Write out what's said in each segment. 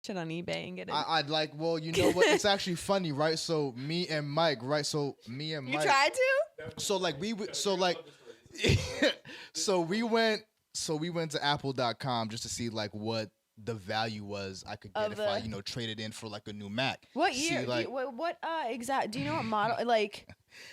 shit on eBay and get it. I'd like, well, you know what? It's actually funny, right? So me and Mike, right? You tried to? So like so we went to apple.com just to see like what the value was I could get if I, traded in for like a new Mac. What year? What exact? Do you know what model? Like,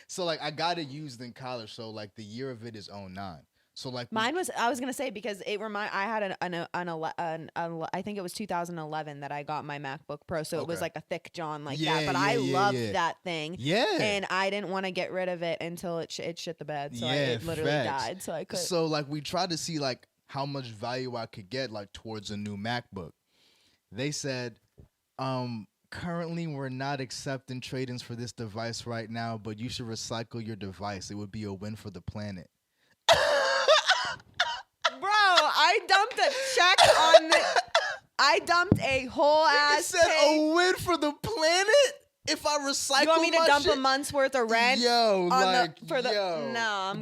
so like I got it used in college. So like the year of it is 09. So like mine was, I was gonna say, because I had I think it was 2011 that I got my MacBook Pro, so it was like a thick John like that. But I loved that thing. Yeah. And I didn't want to get rid of it until it shit the bed. So it literally died. So I could. So like we tried to see like how much value I could get like towards a new MacBook. They said, currently we're not accepting trade-ins for this device right now, but you should recycle your device. It would be a win for the planet. Bro, I dumped a check on I dumped a whole ass. Said a win for the planet. If I recycle, you want me to dump a month's worth of rent? No, I'm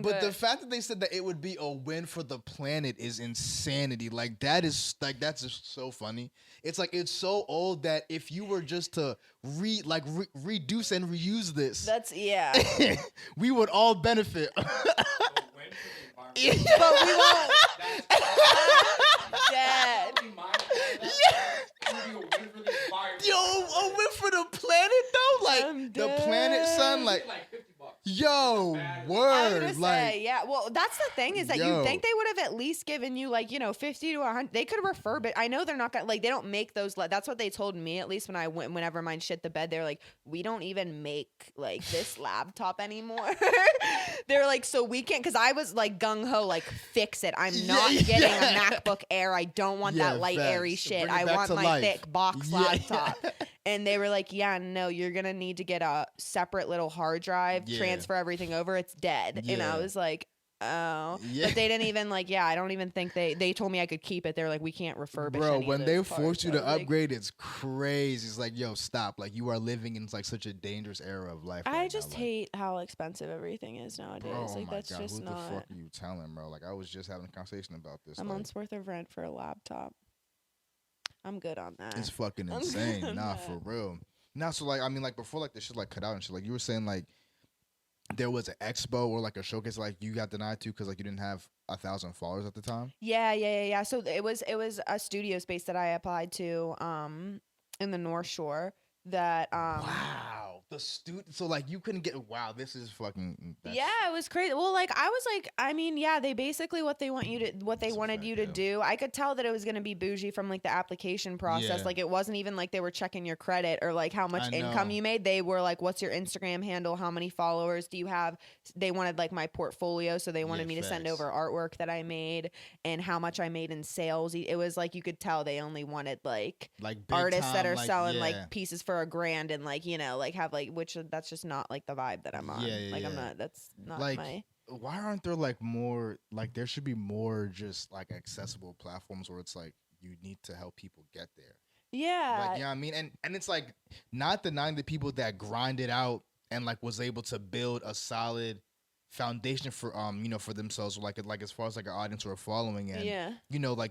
good. But the fact that they said that it would be a win for the planet is insanity. Like that's just so funny. It's like it's so old that if you were just to reduce and reuse this, we would all benefit. But we won't. Dead. Yo, a win for the planet though, like the planet, son, like. Yo, word. I was gonna say, yeah. Well, that's the thing is that you think they would have at least given you 50 to 100. They could refurb it. I know they're not gonna they don't make those. That's what they told me at least when I went. Whenever mine shit the bed, they're like, we don't even make this laptop anymore. They're like, so we can't, because I was like gung ho, fix it. I'm not getting a MacBook Air. I don't want that light airy shit. I want my thick box laptop. And they were like, yeah, no, you're going to need to get a separate little hard drive, transfer everything over. It's dead. Yeah. And I was like, oh. Yeah. But they didn't even I don't even think they told me I could keep it. They're like, we can't refurbish Bro, any when of they those force you parts. to upgrade, it's crazy. It's like, yo, stop. Like, you are living in such a dangerous era of life. I just hate how expensive everything is nowadays. Bro, that's God, just who not. Who the fuck are you telling, bro? Like, I was just having a conversation about this. A month's worth of rent for a laptop. I'm good on that. It's fucking insane. Nah, for real. Now, so before the shit cut out and shit, you were saying there was an expo or a showcase you got denied to because you didn't have 1,000 followers at the time. Yeah. So it was a studio space that I applied to in the North Shore that wow. The so you couldn't get, wow, this is fucking. Yeah, it was crazy. Well, I was they basically what they wanted you to do. I could tell that it was going to be bougie from the application process. Yeah. It wasn't even they were checking your credit or how much income you made. They were what's your Instagram handle? How many followers do you have? They wanted my portfolio, so they wanted me to send over artwork that I made and how much I made in sales. It was you could tell they only wanted artists that are selling pieces for $1,000 and have which that's just not the vibe that I'm on. I'm not, that's not my. Why aren't there more there should be more just accessible platforms where it's you need to help people get there. Yeah. You know what I mean? And it's not denying the people that grinded out and was able to build a solid foundation for for themselves, as far as an audience or a following, and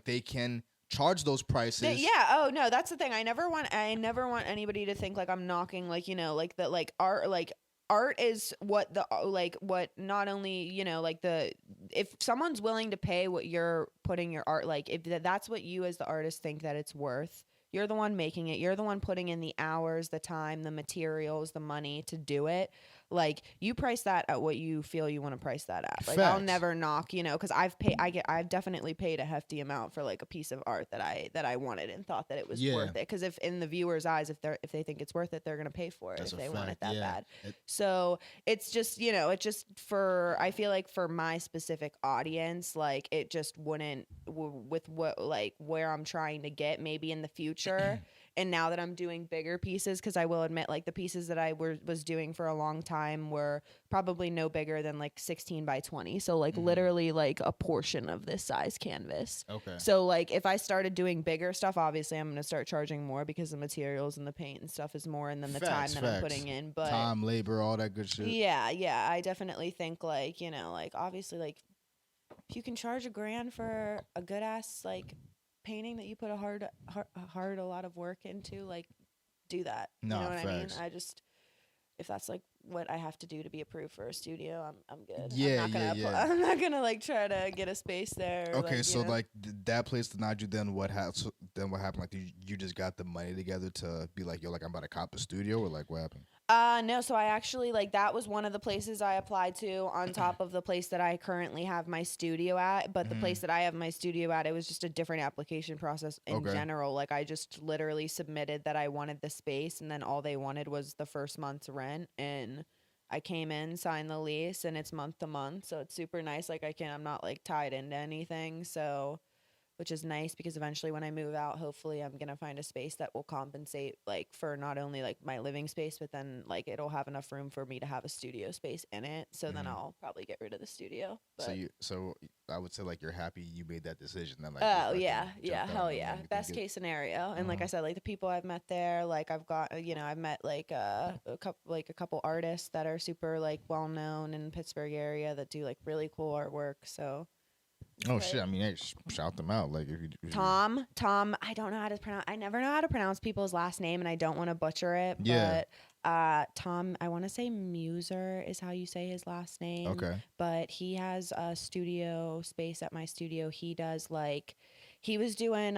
they can charge those prices. Oh no, that's the thing. I never want anybody to think I'm knocking art is what the what not only if someone's willing to pay what you're putting your art if that's what you as the artist think that it's worth. You're the one making it. You're the one putting in the hours, the time, the materials, the money to do it. You price that at what you feel you want to price that at. I'll never knock, because I've definitely paid a hefty amount for a piece of art that I wanted and thought that it was worth it. Because if in the viewer's eyes, if they think it's worth it, they're gonna pay for it if they want it that bad. So it's just it just I feel for my specific audience, it just wouldn't with what where I'm trying to get maybe in the future. And now that I'm doing bigger pieces, because I will admit, the pieces that I was doing for a long time were probably no bigger than 16 by 20. So literally a portion of this size canvas. Okay. So if I started doing bigger stuff, obviously I'm going to start charging more because the materials and the paint and stuff is more, and then the time that I'm putting in. But time, labor, all that good shit. Yeah. I definitely think obviously if you can charge $1,000 for a good ass painting that you put a lot of work into, like, do that. You Nah, know what I mean? facts. I just, if that's like what I have to do to be approved for a studio, I'm good. I'm Yeah, not yeah, gonna yeah. I'm not gonna like try to get a space there. Or, Okay, like, so like that place denied you. Then what happened? So then what happened? Like you just got the money together to be like, yo, like I'm about to cop a studio, or like what happened? No, so I actually like that was one of the places I applied to on top of the place that I currently have my studio at. But the Mhm. place that I have my studio at, it was just a different application process in Okay. general. Like I just literally submitted that I wanted the space, and then all they wanted was the first month's rent. And I came in, signed the lease, and it's month to month, so it's super nice. Like I'm not like tied into anything. So which is nice because eventually when I move out, hopefully I'm going to find a space that will compensate like for not only like my living space, but then like it'll have enough room for me to have a studio space in it. So then Mhm. I'll probably get rid of the studio. But So I would say like you're happy you made that decision. Then like you oh fucking yeah, jumped out hell and yeah, everything best good. case scenario. And like I Uh-huh. said, like the people I've met there, like I've got I've met like a couple artists that are super like well known in the Pittsburgh area that do like really cool artwork. So Oh but shit! I mean, hey, shout them out. Like if you Tom, I don't know how to pronounce. I never know how to pronounce people's last name, and I don't want to butcher it. yeah. But Tom, I want to say Muser is how you say his last name. Okay. But he has a studio space at my studio. He does like, he was doing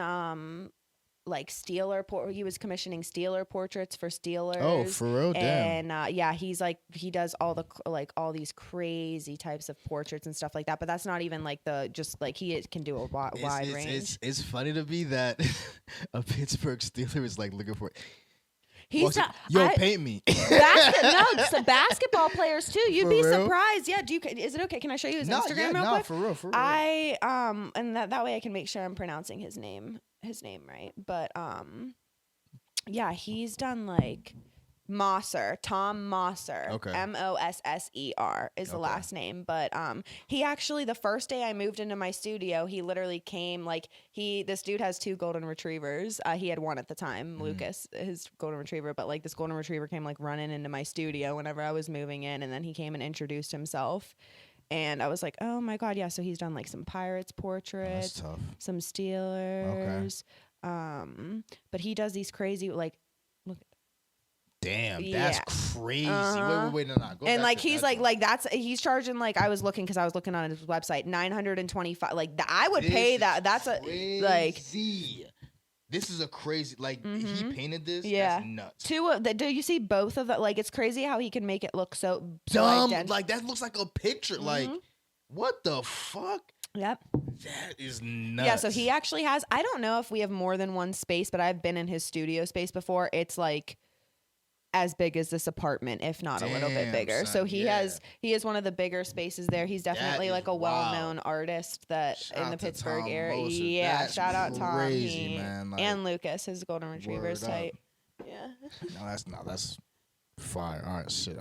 like he was commissioning Steeler portraits for Oh, Steelers. for real? Damn. And yeah, he's like he does all the like all these crazy types of portraits and stuff like that, but that's not even like the just like can do a wide range. It's funny to me that a Pittsburgh Steeler is like looking for. He's not, Yo, paint me. no, some basketball players too. You'd For be real? surprised. Yeah, is it okay? Can I show you his Instagram real quick? For real, for real. I and that way I can make sure I'm pronouncing his name right. But yeah, he's done like Tom Mosser. Okay. Mosser is the Okay. last name. But he actually, the first day I moved into my studio, he literally came like this dude has 2 golden retrievers. He had one at the time, Lucas, his golden retriever, but like this golden retriever came like running into my studio whenever I was moving in, and then he came and introduced himself. And I was like, oh my God, yeah. So he's done like some Pirates portraits, That's tough. some Steelers. But he does these crazy like Damn, Yeah. that's crazy. Uh-huh. Wait, no. Go and back like to he's that like that's he's charging like I was looking on his website 925 like I would pay that. That's a like crazy. This is a crazy like he painted this. Yeah. That's nuts. do you see both of the like it's crazy how he can make it look so Dumb. ident- Like that looks like a picture. Like what the fuck? Yep. That is nuts. Yeah, so he actually has I don't know if we have more than one space, but I've been in his studio space before. It's like as big as this apartment, if not a little bit Damn, bigger. son, So he yeah. has one of the bigger spaces there. He's definitely is like a wild. well-known artist that Shout in the out to Pittsburgh Tom area. Moser. Yeah, That's shout out Tom crazy, man. Like, and Lucas, his golden retrievers word up. tight. Yeah. that's fire. All right, shit.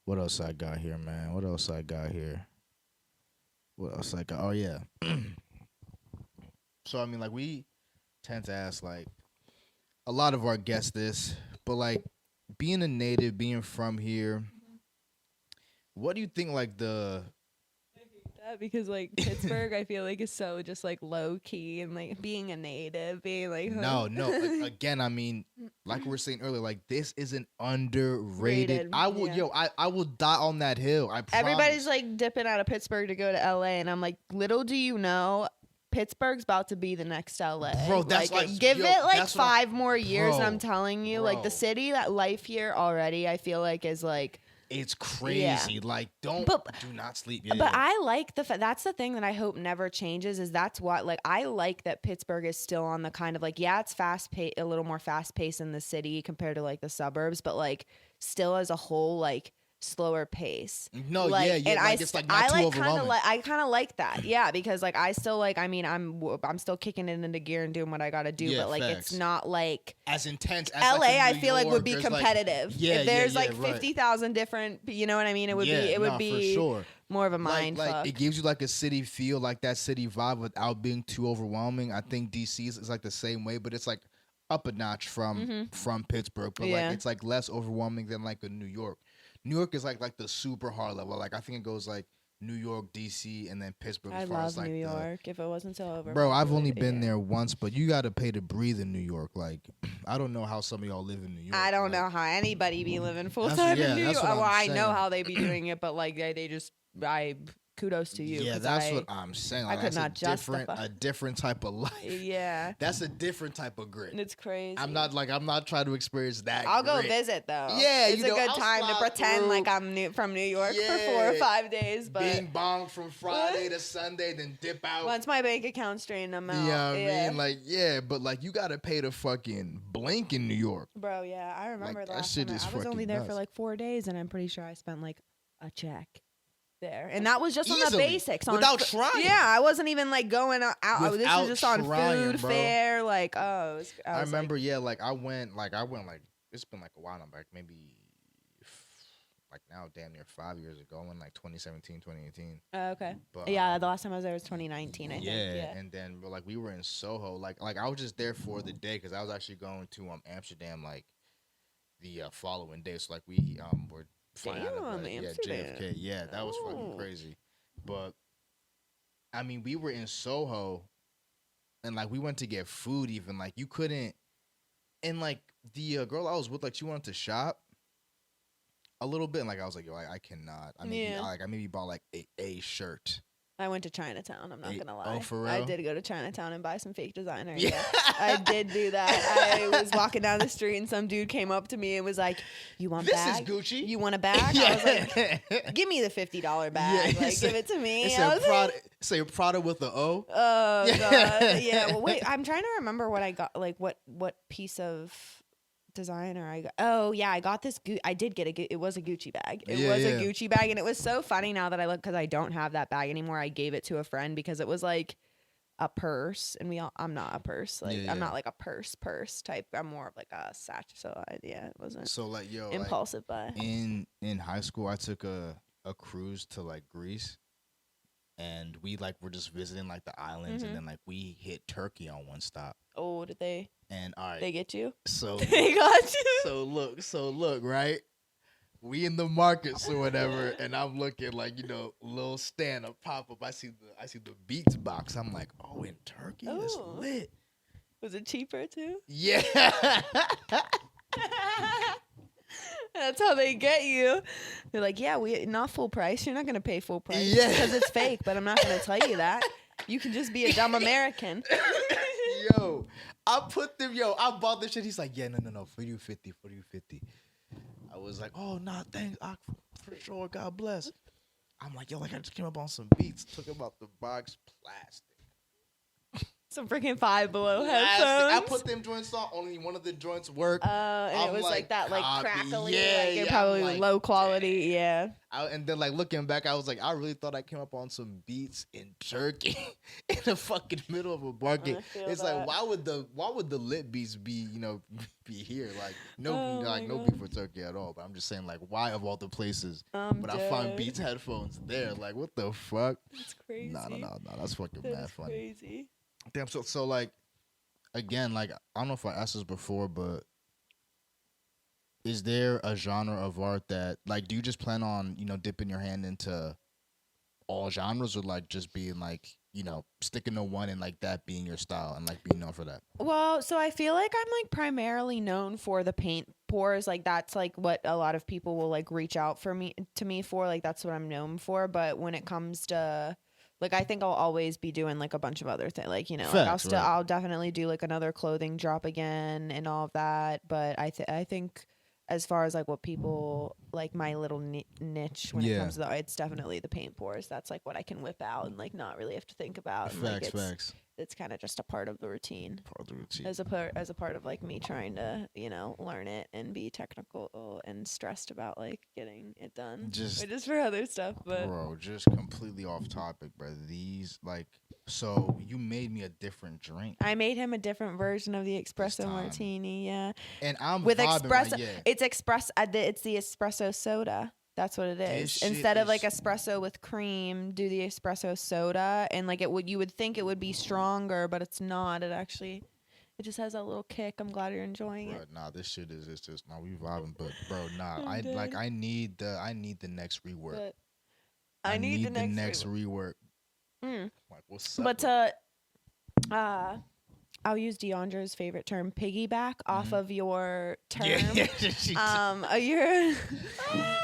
What else I got here, man? What else I got? Oh yeah. So I mean, like we tend to ask like a lot of our guests this, but like being a native, being from here, what do you think like the That because like Pittsburgh, I feel like is so just like low key and like being a native, being like No. Again, I mean, like we were saying earlier, like this is an underrated. Rated, I will, yeah. I will die on that hill. I promise. Everybody's like dipping out of Pittsburgh to go to LA, and I'm like, little do you know, Pittsburgh's about to be the next LA. Bro, that's like- give yo, it like that's what I'm- 5 more years, and Bro, I'm telling you, like the bro. city, that life here already, I feel like is like. It's crazy. Like, do not sleep. Yeah. But I like that's the thing that I hope never changes is that's what like I like that Pittsburgh is still on the kind of like it's a little more fast paced in the city compared to like the suburbs, but like still as a whole like slower pace. No, like, yeah, and like, it's like not too overwhelming. I kind of like that, yeah, because like I still like I mean I'm still kicking it into gear and doing what I got to do, Yeah, but like facts. it's not like as intense as LA, like, in I New feel like would York, be there's, like- competitive. If there's like right. 50,000 different, you know what I mean? It would be for sure. more of a mind like fuck. it gives you like a city feel, like that city vibe without being too overwhelming. I think DC is like the same way, but it's like up a notch from Pittsburgh, but Yeah. like it's like less overwhelming than like a New York. New York is like the super hard level. Like I think it goes like New York, DC, and then Pittsburgh. I As far as love like New the York. If it wasn't so bro, I've only overpopulated, been yeah. there once, but you got to pay to breathe in New York. Like, I don't know how some of y'all live in New York. I don't like, know how anybody be living full That's- time yeah, in New that's York. what I'm Well, I know saying. how they be doing it, but like they just kudos to you. Yeah, 'cause that's what I'm saying. I Like, could that's not justify. a different type of life. Yeah, That's a different type of grit. it's crazy. I'm not trying to experience that. I'll go grit. visit though. Yeah, it's you a know, good I'll time to slide pretend through. like I'm from New York for 4 or Yeah. 5 days. But Being bombed from Friday to Sunday, then dip out. once my bank account's straightened, I'm out. Yeah, I yeah. mean, like, yeah, but like, you gotta pay to fucking blink in New York. Bro, yeah, I remember Like, the that last shit time is I was only fucking there nuts. for like 4 days, and I'm pretty sure I spent like a check there, and that was just on the Easily. basics. Without trying. Yeah, I wasn't even like going out. This Without was just on trying, food bro. fare. Like, I was remember, yeah, like I went like it's been like a while now, back maybe like now damn near 5 years ago, in like 2017, 2018. okay. But Yeah, the last time I was there was 2019. I think. Yeah. and then but like we were in Soho, like I was just there for the day because I was actually going to Amsterdam like the following day. So like we were flying out of Damn, JFK. Amsterdam. Yeah, that was fucking Oh. crazy. But I mean, we were in Soho, and like we went to get food. Even like you couldn't, and like the girl I was with, like she wanted to shop a little bit, and like I was like, yo, I cannot. I mean, Yeah. I maybe bought like a shirt. I went to Chinatown. I'm not Hey, gonna oh, lie. for I real? did go to Chinatown and buy some fake designer. Yeah. Yeah, I did do that. I was walking down the street and some dude came up to me and was like, "You want This bag? is Gucci. You want a bag?" I was like, "Give me the $50 bag. Yeah, like, it's give a- it to me." It's I a was Prada. Say Prada with the O. oh Yeah. god, yeah. Well, wait, I'm trying to remember what I got. Like what piece of designer I got. Oh yeah, I got this. I did get it was a Gucci bag. It Yeah, was yeah. a Gucci bag, and it was so funny now that I look because I don't have that bag anymore. I gave it to a friend because it was like a purse, and I'm not a purse. Like Yeah, I'm yeah. not like a purse type. I'm more of like a satchel. So it wasn't So like yo, like, impulsive buy. in high school, I took a cruise to like Greece, and we like were just visiting like the islands, Mhm. and then like we hit Turkey on one stop. Oh, did they And all right, they get you? so They got you. so look, right? We in the markets or whatever, and I'm looking like, you know, little stand up pop up. I see the Beats box. I'm like, oh, in Turkey, it's Oh. lit. Was it cheaper too? Yeah. That's how they get you. They're like, yeah, we not full price. You're not gonna pay full price Yeah. because it's fake. But I'm not gonna tell you that. You can just be a dumb American. Yo, I bought this shit. He's like, yeah, no, for you 50. I was like, oh, nah, thanks, for sure, God bless. I'm like, yo, like I just came up on some beats, took him out the box, plastic. Some freaking Five Below Plastic. I headphones. put them joints on. Only one of the joints worked. And I'm it was like that, like copy. crackly, Yeah, like yeah, I'm probably like, low quality. Yeah. And then like looking back, I was like, I really thought I came up on some beats in Turkey, in the fucking middle of a market. I feel It's that. like, why would the lit beats be, be here? Like Oh no my no God. beef for Turkey at all. But I'm just saying, like, why of all the places I'm would I find dead. Beats headphones there? Like, what the fuck? That's crazy. No, that's fucking That mad is funny. crazy. Damn. So like, again, like I don't know if I asked this before, but is there a genre of art that like do you just plan on dipping your hand into all genres, or like just being like sticking to one and like that being your style and like being known for that? Well, so I feel like I'm like primarily known for the paint pours. Like that's like what a lot of people will like reach out to me for. Like that's what I'm known for. But when it comes to like, I think I'll always be doing like a bunch of other things. Like, like Facts, right. I'll definitely do like another clothing drop again and all of that. But I think as far as like what people like my little niche when it Yeah. comes to it's definitely the paint pours. That's like what I can whip out and like not really have to think about. And, like, Facts. it's kind of just a part of the routine Part of the routine. as a part of like me trying to learn it and be technical and stressed about like getting it done Just- or just for other stuff. But Bro, just completely off topic, bro. These like, so you made me a different drink, I made him a different version of the espresso time. martini, yeah, and I'm with vibing, espresso. Like, yeah. It's it's the espresso soda. That's what it This is. shit Instead of like is- espresso with cream, do the espresso soda, and like you would think it would be stronger, but it's not. It just has a little kick. I'm glad you're enjoying Bro, it. nah, this shit is it's just nah, we vibing, but bro, nah, I'm I dead. like I need the next rework. But I need the next rework. Mm. Like, what's up? But I'll use DeAndre's favorite term, piggyback off of your term. Your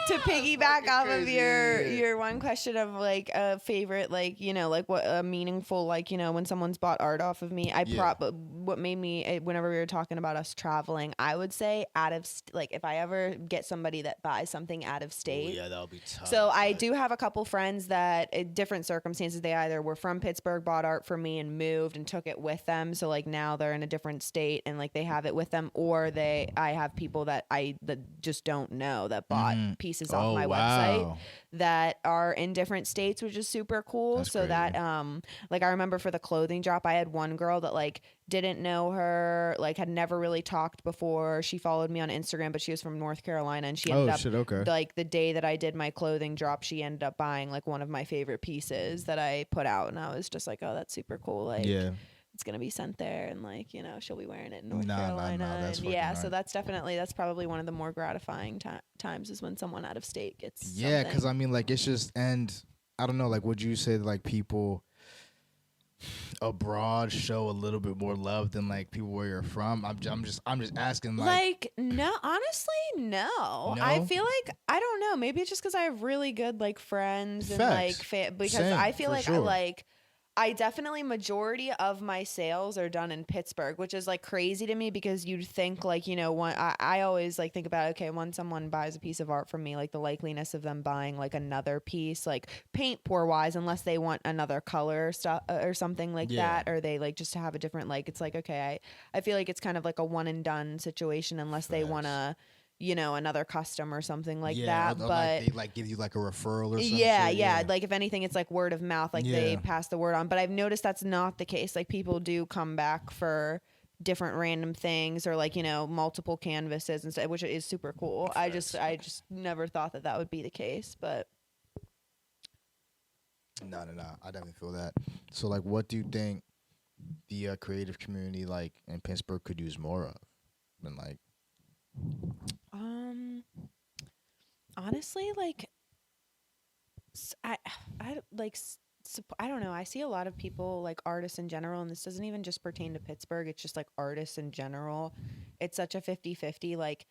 to piggyback off of your one question of like a favorite, like, you know, like what a meaningful, like, you know, when someone's bought art off of me. What made me, whenever we were talking about us traveling, I would say like if I ever get somebody that buys something out of state. Yeah, that'll be tough. So I do have a couple friends that in different circumstances, they either were from Pittsburgh, bought art for me and moved and took it with them. So like now they're in a different state and like they have it with them, or I have people that just don't know that bought pieces off my website that are in different states, which is super cool. That's so crazy. That like I remember for the clothing drop, I had one girl that like didn't know her, like had never really talked before. She followed me on Instagram, but she was from North Carolina, and she ended up like the day that I did my clothing drop, she ended up buying like one of my favorite pieces that I put out, and I was just like, oh, that's super cool. Like, it's gonna be sent there, and like, you know, she'll be wearing it in North Carolina. That's and nice. So that's probably one of the more gratifying times is when someone out of state gets because I mean, like, it's just, and I don't know, like, would you say that, like, people abroad show a little bit more love than like people where you're from? I'm just asking, like no, honestly, no. I feel like, I don't know, maybe it's just because I have really good like friends and like because I feel like I definitely, majority of my sales are done in Pittsburgh, which is like crazy to me because you'd think like, you know, I always like think about, okay, when someone buys a piece of art from me, like the likeliness of them buying like another piece, like paint pour wise, unless they want another color stuff or something like that, or they like just to have a different, like, it's like, okay, I feel like it's kind of like a one and done situation unless they want to, you know, another custom or something like that. But like, they like give you like a referral or something. Yeah. Like if anything, it's like word of mouth, like they pass the word on. But I've noticed that's not the case. Like people do come back for different random things or like, you know, multiple canvases and stuff, which is super cool. I just never thought that would be the case, but. No. I definitely feel that. So like, what do you think the creative community like in Pittsburgh could use more of? And like, honestly, like, I don't know. I see a lot of people, like artists in general, and this doesn't even just pertain to Pittsburgh. It's just like artists in general. It's such a 50-50. Like,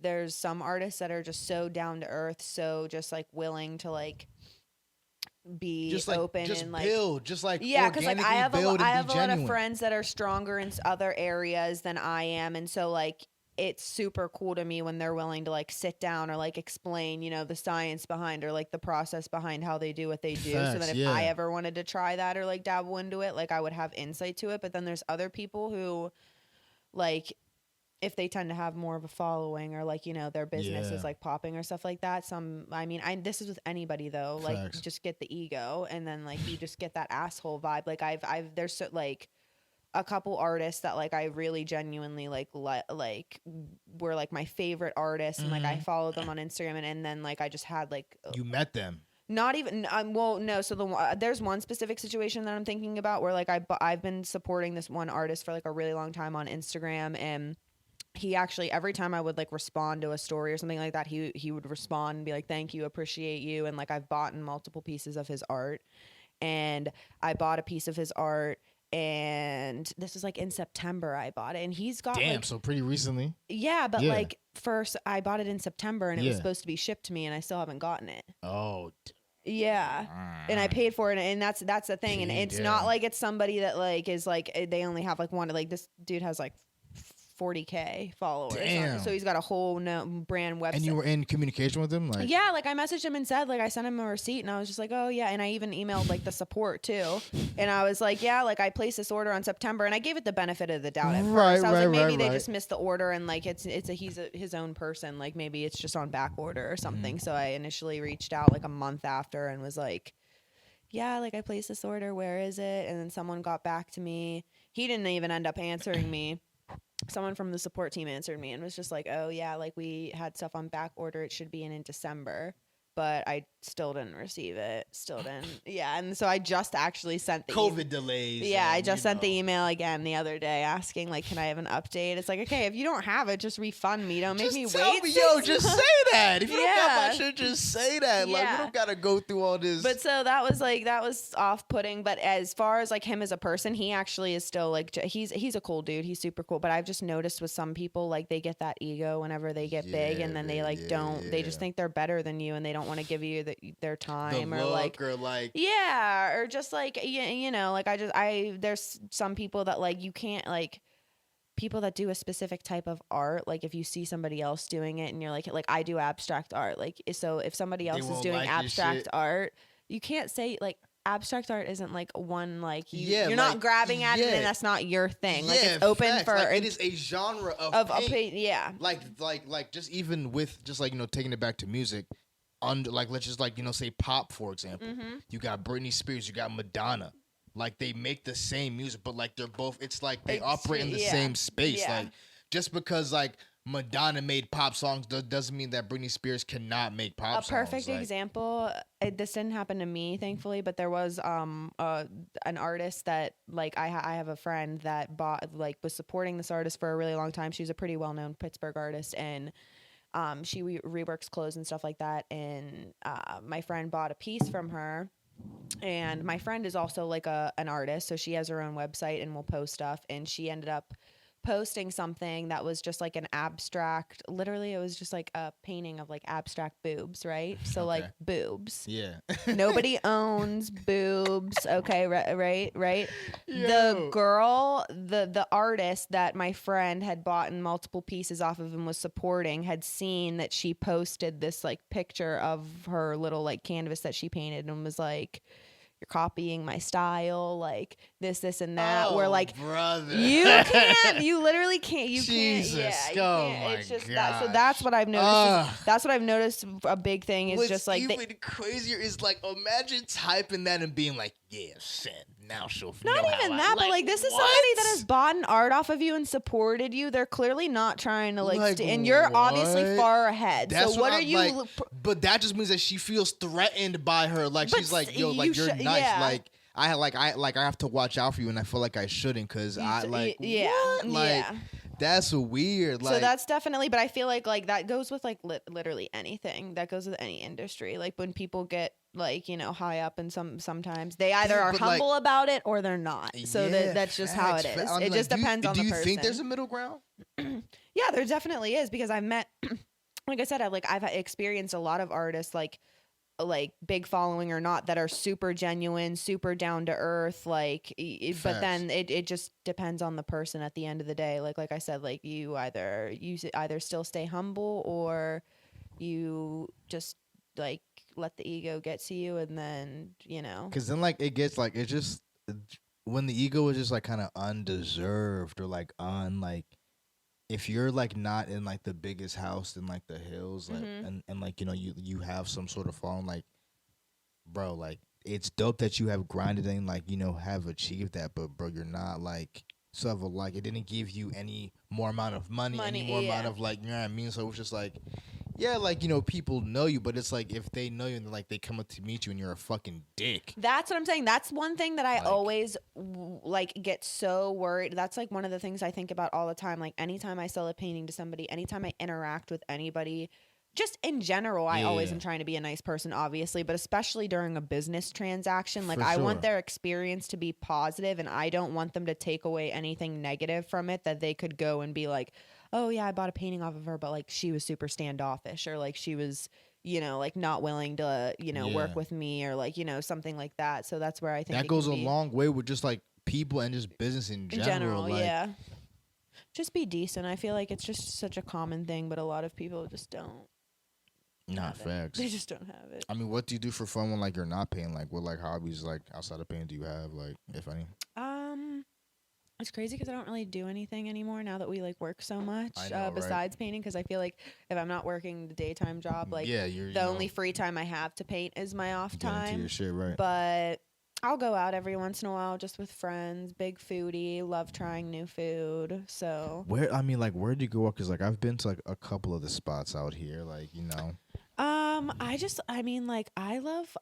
there's some artists that are just so down to earth, so just like willing to like be just like, open just and like build, just like because like I have a lot genuine. of friends that are stronger in other areas than I am, and so like it's super cool to me when they're willing to like sit down or like explain, you know, the science behind or like the process behind how they do what they do. So that if I ever wanted to try that or like dabble into it, like I would have insight to it. But then there's other people who like, if they tend to have more of a following or like, you know, their business is like popping or stuff like that. This is with anybody though, like just get the ego and then like you just get that asshole vibe. Like there's so like a couple artists that like I really genuinely like were like my favorite artists and like I followed them on Instagram and then like I just had like you met them. Not even well no, so there's one specific situation that I'm thinking about where like I've been supporting this one artist for like a really long time on Instagram, and he actually, every time I would like respond to a story or something like that, he would respond and be like, thank you, appreciate you. And like I've bought multiple pieces of his art, and I bought a piece of his art, and this was like in September I bought it, and he's got so pretty recently. Yeah, but like first I bought it in September and it was supposed to be shipped to me, and I still haven't gotten it. Oh. Yeah, and I paid for it, and that's the thing, and it's not like it's somebody that like is like they only have like one, like this dude has like 40K followers. So he's got a whole brand website. And you were in communication with him? Like, yeah, like I messaged him and said, like, I sent him a receipt, and I was just like, oh yeah. And I even emailed like the support too. And I was like, yeah, like I placed this order on September, and I gave it the benefit of the doubt at first. I was like, maybe they just missed the order, and like he's his own person. Like maybe it's just on back order or something. So I initially reached out like a month after and was like, yeah, like I placed this order, where is it? And then someone got back to me. He didn't even end up answering me. Someone from the support team answered me and was just like, oh yeah, like we had stuff on back order. It should be in December. But I Still didn't receive it. Still didn't. Yeah, and so I just actually sent the COVID delays. Yeah, I just sent the email again the other day asking, like, can I have an update? It's like, okay, if you don't have it, just refund me. Don't make me wait. Just say that. If you don't got my shit, just say that. Like, we don't gotta go through all this. But so that was off-putting. But as far as like him as a person, he actually is still like he's a cool dude. He's super cool. But I've just noticed with some people, like, they get that ego whenever they get big, and then they like don't. They just think they're better than you, and they don't want to give you their time or just like you know, like there's some people that like you can't, like, people that do a specific type of art, like if you see somebody else doing it and you're like I do abstract art, like, so if somebody else is doing abstract art, you can't say like abstract art isn't like one, like you're not grabbing at it, and that's not your thing. Like, it's open for like, it is a genre of paint. Like just even with just like, you know, taking it back to music, under, like, let's just, like, you know, say pop, for example. You got Britney Spears, you got Madonna. Like, they make the same music, but like they're both, it's like they operate in the same space. Like, just because like Madonna made pop songs doesn't mean that Britney Spears cannot make pop songs. A perfect example, this didn't happen to me, thankfully, but there was an artist that, like, I have a friend that was supporting this artist for a really long time. She's a pretty well-known Pittsburgh artist, and she reworks clothes and stuff like that. And my friend bought a piece from her. And my friend is also like an artist, so she has her own website and will post stuff. And she ended up posting something that was just like an abstract, literally it was just like a painting of like abstract boobs, right? So like boobs. Yeah. Nobody owns boobs. Okay, right. Yo. The girl, the artist that my friend had bought in multiple pieces off of and was supporting, had seen that she posted this like picture of her little like canvas that she painted and was like, you're copying my style, like this and that. We're like, brother, you literally can't, Jesus, can't. My it's just gosh. that. So that's what I've noticed. That's what I've noticed. A big thing is what's just like even crazier is like, imagine typing that and being like, yeah, send. Now she'll not even that, but like, this is somebody that has bought an art off of you and supported you. They're clearly not trying to like and you're obviously far ahead. That's so what are you? Like, but that just means that she feels threatened by her. Like, she's like, yo, like, you're nice. Yeah. Like, I have to watch out for you, and I feel like I shouldn't, because I like, what? Like, that's weird. Like, so that's definitely, but I feel like that goes with like literally anything. That goes with any industry. Like, when people get like, you know, high up, and sometimes they either are humble about it or they're not. So that's just how it is. It just depends on the person. Do you think there's a middle ground? Yeah, there definitely is, because I've met, like I said, I've experienced a lot of artists like big following or not, that are super genuine, super down to earth, like, but then it just depends on the person at the end of the day. Like I said, like, you either still stay humble, or you just like let the ego get to you, and then, you know, because then like it gets like, it just, when the ego is just like kind of undeserved, or like if you're like not in like the biggest house in like the hills, like, and like, you know, you have some sort of phone, like, bro, like, it's dope that you have grinded and like, you know, have achieved that, but bro, you're not like, so like, it didn't give you any more amount of money any more amount of like, you know what I mean? So it's just like, yeah, like, you know, people know you, but it's like, if they know you and like they come up to meet you and you're a fucking dick. That's what I'm saying. That's one thing that I always like get so worried. That's like one of the things I think about all the time. Like, anytime I sell a painting to somebody, anytime I interact with anybody, just in general, I always am trying to be a nice person, obviously, but especially during a business transaction. Like, I want their experience to be positive, and I don't want them to take away anything negative from it, that they could go and be like, oh yeah, I bought a painting off of her, but like, she was super standoffish, or like, she was, you know, like, not willing to, you know, work with me, or like, you know, something like that. So that's where I think that goes a long way with just like people and just business in general. Like, yeah. Just be decent. I feel like it's just such a common thing, but a lot of people just don't. Not facts. They just don't have it. I mean, what do you do for fun when like you're not painting? Like, what like hobbies like outside of painting do you have, like, if any? It's crazy because I don't really do anything anymore now that we like work so much. I know, besides painting, because I feel like if I'm not working the daytime job, like, you're, the only free time I have to paint is my off time. Into your shit, right? But I'll go out every once in a while just with friends. Big foodie, love trying new food. So where do you go out? Because like I've been to like a couple of the spots out here, like, you know. I mean, like, I love,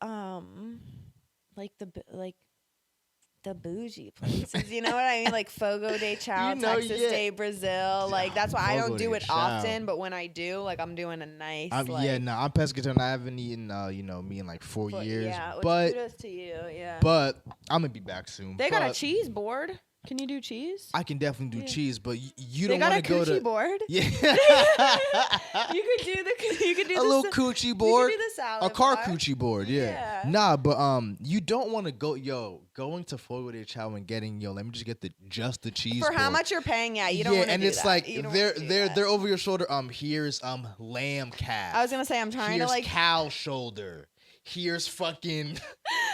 like the bougie places. You know what I mean? Like Fogo de Chao, You know, Texas yeah. Day, Brazil. Like, that's why I Fogo don't do de it Chao. often, but when I do, like, I'm doing a nice, I'm pescatarian. I haven't eaten, me in like 4 years. Yeah, which But kudos to you, yeah. But I'm gonna be back soon. They got a cheese board. Can you do cheese? I can definitely do cheese, but you They don't got want a to go coochie to board. yeah. You could do a little coochie board, You could do the salad a car bar. coochie board. Yeah. Nah, but you don't want to going to Fogo de Chao and getting let me just get the cheese for how board. much you're paying. Yeah, you don't. Yeah, and it's that. like You don't they're over your shoulder. Here's lamb calf. I was gonna say I'm trying Here's to like cow shoulder. Here's fucking.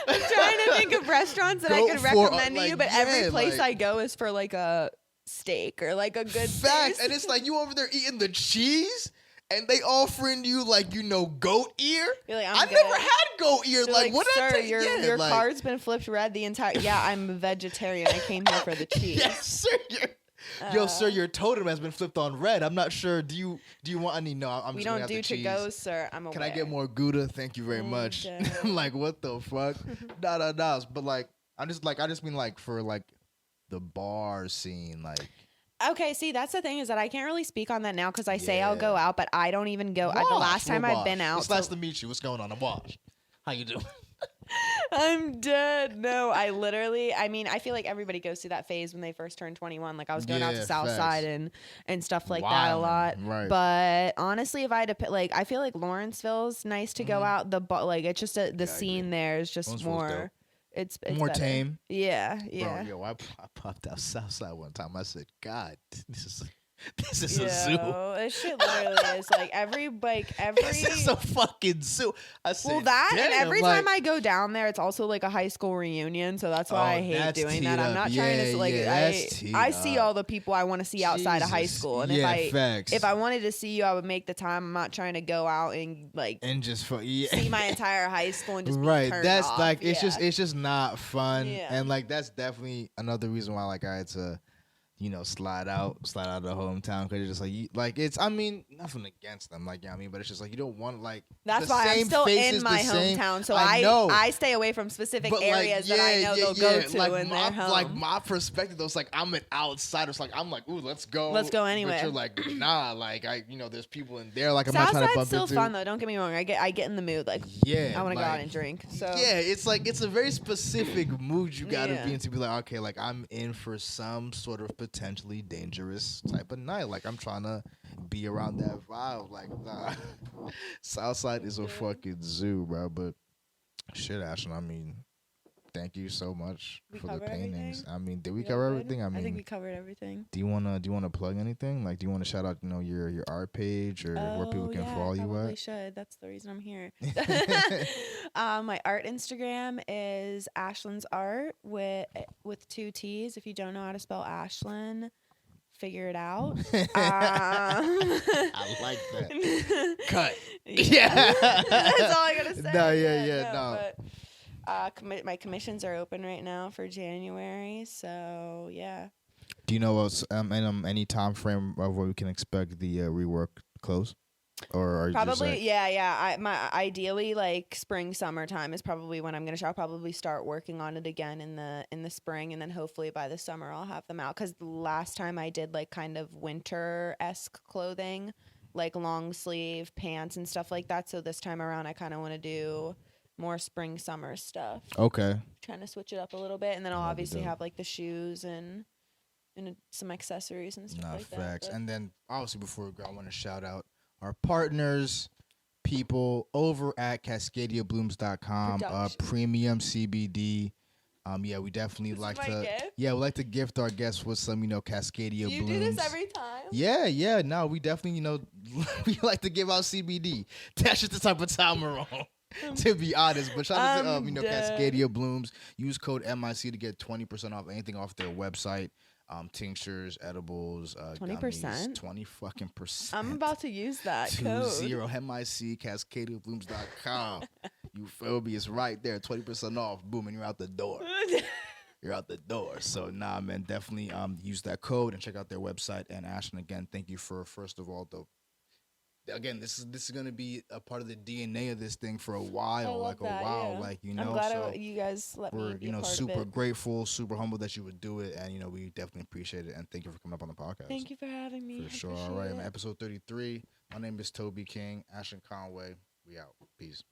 I'm trying to think of restaurants that I could recommend to you, but every place I go is for like a steak or like a good Facts, and it's like you over there eating the cheese, and they offering you like goat ear. You're like, I never had goat ear. You're Like what? Sir, your card's been flipped red the entire. Yeah, I'm a vegetarian. I came here for the cheese. Yes, sir. Yo, sir, your totem has been flipped on red. I'm not sure. Do you want any? No, I'm we just don't do to go, sir. I'm aware. Can I get more Gouda? Thank you very much. I'm like, what the fuck? Nah. But like, I just mean like for like the bar scene, like. Okay, see, that's the thing is that I can't really speak on that now because I say I'll go out, but I don't even go. The last time I've been out. It's nice to meet you. What's going on? I'm Wash. How you doing? I'm dead. No, I mean, I feel like everybody goes through that phase when they first turn 21. Like I was going out to Southside and stuff like that a lot. Right. But honestly, if I had to I feel like Lawrenceville's nice to go out. It's just the scene there is just more. It's more better. tame. Yeah. Bro, yo, I popped out Southside one time. I said, God, this is a zoo. This shit literally is like every. This is a fucking zoo. I said, well, that damn, and every time I go down there, it's also like a high school reunion, so that's why I hate doing that. I'm not trying to like. I see all the people I want to see outside of high school, and if I wanted to see you, I would make the time. I'm not trying to go out and like just see my entire high school and just right. Be turned That's off. like it's just not fun, and like that's definitely another reason why like I had to. Slide out of the hometown because it's just like it's. I mean, nothing against them, like but it's just like you don't want like. That's why I'm still in my hometown, so I stay away from specific areas that I know they'll go to like in their home. Like my perspective, though, it's like I'm an outsider. It's like I'm like, ooh, let's go anyway. But you're like, nah, like there's people in there. Like I'm not trying to bump still into. Fun though. Don't get me wrong. I get in the mood. Like I want to go out and drink. So it's like it's a very specific mood you got to be in to be like, okay, like I'm in for some sort of potentially dangerous type of night. Like I'm trying to be around that vibe. Like nah. Southside is a fucking zoo, bro. But shit, Ashlyn, I mean, thank you so much for the paintings. Everything? I mean, did we cover everything? I think we covered everything. Do you wanna plug anything? Like, do you want to shout out, your art page or where people can follow you at? I should. That's the reason I'm here. My art Instagram is Ashlyn's Art with 2 T's. If you don't know how to spell Ashlyn, figure it out. I like that. Cut. Yeah. That's all I gotta say. No. But, my commissions are open right now for January, so yeah. Do you know what's any time frame of where we can expect the rework close? Or are probably you just like, ideally like spring summertime is probably when I'm gonna I'll probably start working on it again in the spring, and then hopefully by the summer I'll have them out, because the last time I did like kind of winter-esque clothing, like long sleeve pants and stuff like that, so this time around I kind of want to do more spring summer stuff. Okay, trying to switch it up a little bit, and then I'll obviously have like the shoes and some accessories and stuff like facts. that. And then obviously before we go, I want to shout out our partners, people over at CascadiaBlooms.com, premium CBD. We definitely we like to gift our guests with some, Cascadia Blooms. You do this every time? Yeah. No, we definitely, we like to give out CBD. That's just the type of time we're on, to be honest. But shout out to, Cascadia Blooms. Use code MIC to get 20% off anything off their website. Tinctures, edibles, 20%, 20 fucking %. I'm about to use that 20 code. MIC CascadiaBlooms.com. You feel me? It's right there, 20% off. Boom, and you're out the door. You're out the door. So nah, man, definitely use that code and check out their website. And Ashlyn, again, thank you for first of all again, this is gonna be a part of the DNA of this thing for a while, I love like that, a while, yeah. like I'm glad you guys let me we're be a part super of it. grateful, super humble that you would do it, and we definitely appreciate it, and thank you for coming up on the podcast. Thank you for having me. For sure. All right, episode 33. My name is Toby King, Ashlyn Conway. We out. Peace.